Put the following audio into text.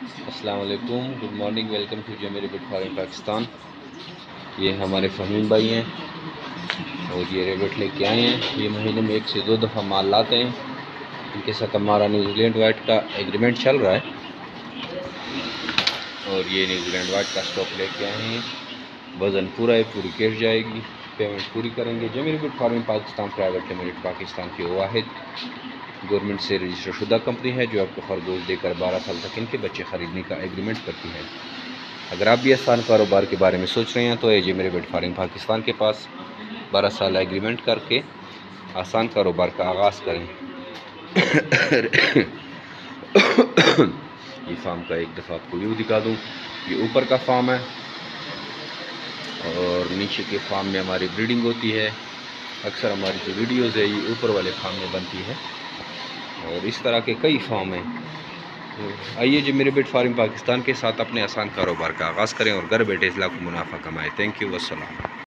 السلام علیکم، good morning, welcome to جمیری بیٹ فارم پاکستان۔ یہ ہمارے فہیم بھائی ہیں اور یہ ریبٹ لے کے آئے ہیں۔ یہ مہینے میں 1 سے 2 دفعہ مال لاتے ہیں۔ ان کے ساتھ ہمارا نیوزی لینڈ وائٹ کا ایگریمنٹ چل رہا ہے اور یہ نیوزی لینڈ وائٹ کا اسٹاک لے کے آئے ہیں۔ وزن پورا ہے، پوری کیش جائے گی، پیمنٹ پوری کریں گے۔ جمیری بیٹ farm Pakistan private limited Pakistan کی واحد گورنمنٹ سے رجسٹر شدہ کمپنی ہے جو آپ کو خرگوش دے کر 12 سال تک ان کے بچے خریدنے کا ایگریمنٹ کرتی ہے۔ اگر آپ بھی آسان کاروبار کے بارے میں سوچ رہے ہیں تو یہ جمیری بیٹ فارم پاکستان کے پاس 12 سال ایگریمنٹ کر کے آسان کاروبار کا آغاز کریں۔ یہ فارم کا ایک دفعہ آپ کو ویو دکھا دوں۔ یہ اوپر کا فارم ہے اور نیچے کے فارم میں ہماری بریڈنگ ہوتی ہے۔ اکثر ہماری جو ویڈیوز ہے یہ اوپر والے فارم میں بنتی ہے اور اس طرح کے کئی فارم ہیں۔ آئیے جمیری بیٹ فارم پاکستان کے ساتھ اپنے آسان کاروبار کا آغاز کریں اور گھر بیٹھے لاکھوں منافع کمائیں۔ تھینک یو، والسلام۔